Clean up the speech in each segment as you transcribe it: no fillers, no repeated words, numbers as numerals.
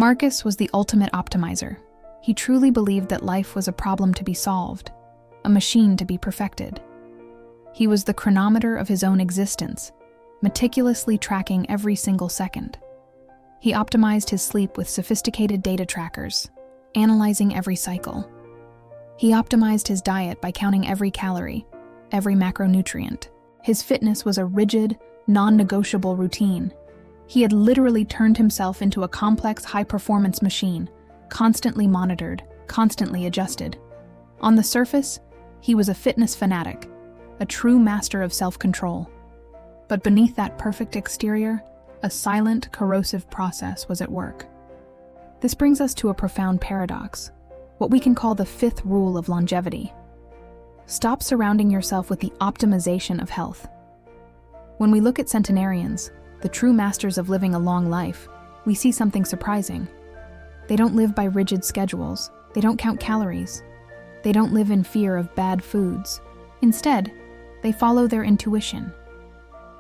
Marcus was the ultimate optimizer. He truly believed that life was a problem to be solved, a machine to be perfected. He was the chronometer of his own existence, meticulously tracking every single second. He optimized his sleep with sophisticated data trackers, analyzing every cycle. He optimized his diet by counting every calorie, every macronutrient. His fitness was a rigid, non-negotiable routine. He had literally turned himself into a complex, high-performance machine, constantly monitored, constantly adjusted. On the surface, he was a fitness fanatic, a true master of self-control. But beneath that perfect exterior, a silent, corrosive process was at work. This brings us to a profound paradox, what we can call the fifth rule of longevity. Stop surrounding yourself with the optimization of health. When we look at centenarians, the true masters of living a long life, we see something surprising. They don't live by rigid schedules. They don't count calories. They don't live in fear of bad foods. Instead, they follow their intuition.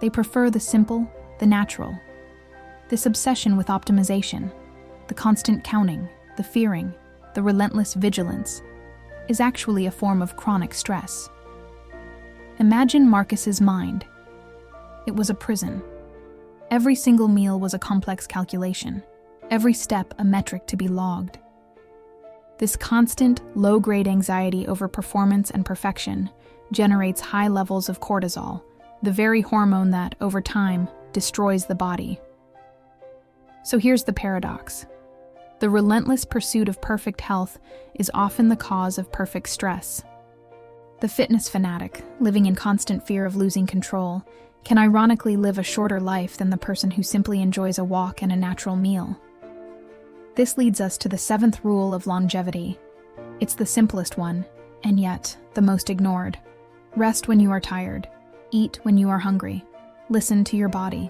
They prefer the simple, the natural. This obsession with optimization, the constant counting, the fearing, the relentless vigilance, is actually a form of chronic stress. Imagine Marcus's mind. It was a prison. Every single meal was a complex calculation, every step a metric to be logged. This constant, low-grade anxiety over performance and perfection generates high levels of cortisol, the very hormone that, over time, destroys the body. So here's the paradox. The relentless pursuit of perfect health is often the cause of perfect stress. The fitness fanatic, living in constant fear of losing control, can ironically live a shorter life than the person who simply enjoys a walk and a natural meal. This leads us to the seventh rule of longevity. It's the simplest one, and yet the most ignored. Rest when you are tired. Eat when you are hungry. Listen to your body.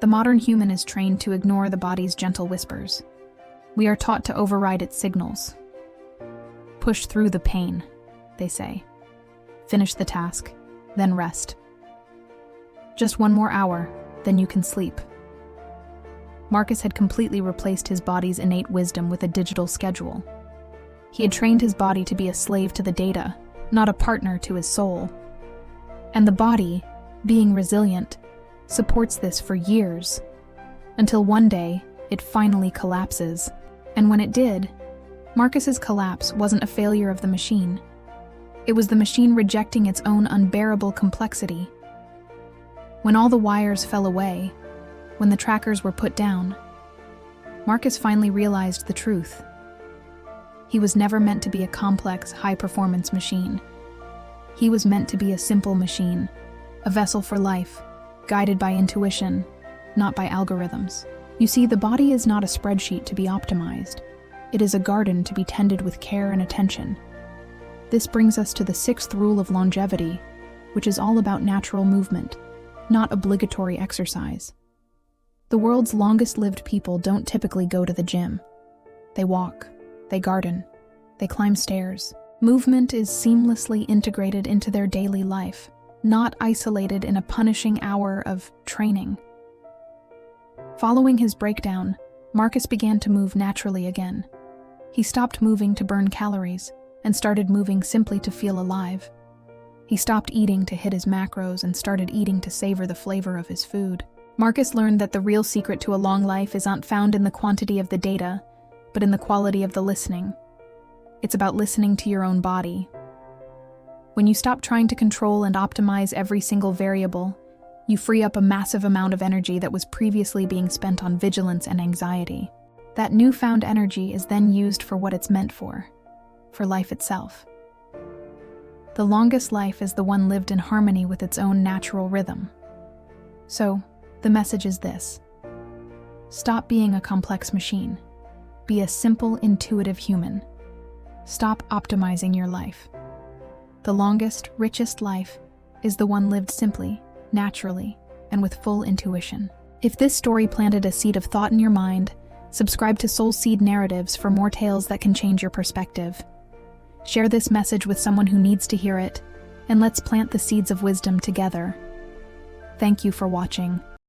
The modern human is trained to ignore the body's gentle whispers. We are taught to override its signals. Push through the pain, they say. Finish the task, then rest. Just one more hour, then you can sleep. Marcus had completely replaced his body's innate wisdom with a digital schedule. He had trained his body to be a slave to the data, not a partner to his soul. And the body, being resilient, supports this for years, until one day it finally collapses. And when it did, Marcus's collapse wasn't a failure of the machine. It was the machine rejecting its own unbearable complexity. When all the wires fell away, when the trackers were put down, Marcus finally realized the truth. He was never meant to be a complex, high-performance machine. He was meant to be a simple machine, a vessel for life, guided by intuition, not by algorithms. You see, the body is not a spreadsheet to be optimized. It is a garden to be tended with care and attention. This brings us to the sixth rule of longevity, which is all about natural movement, not obligatory exercise. The world's longest-lived people don't typically go to the gym. They walk, they garden, they climb stairs. Movement is seamlessly integrated into their daily life, not isolated in a punishing hour of training. Following his breakdown, Marcus began to move naturally again. He stopped moving to burn calories and started moving simply to feel alive. He stopped eating to hit his macros and started eating to savor the flavor of his food. Marcus learned that the real secret to a long life is not found in the quantity of the data, but in the quality of the listening. It's about listening to your own body. When you stop trying to control and optimize every single variable, you free up a massive amount of energy that was previously being spent on vigilance and anxiety. That newfound energy is then used for what it's meant for life itself. The longest life is the one lived in harmony with its own natural rhythm. So, the message is this: stop being a complex machine. Be a simple, intuitive human. Stop optimizing your life. The longest, richest life is the one lived simply, naturally, and with full intuition. If this story planted a seed of thought in your mind, subscribe to Soulseed Narratives for more tales that can change your perspective. Share this message with someone who needs to hear it, and let's plant the seeds of wisdom together. Thank you for watching.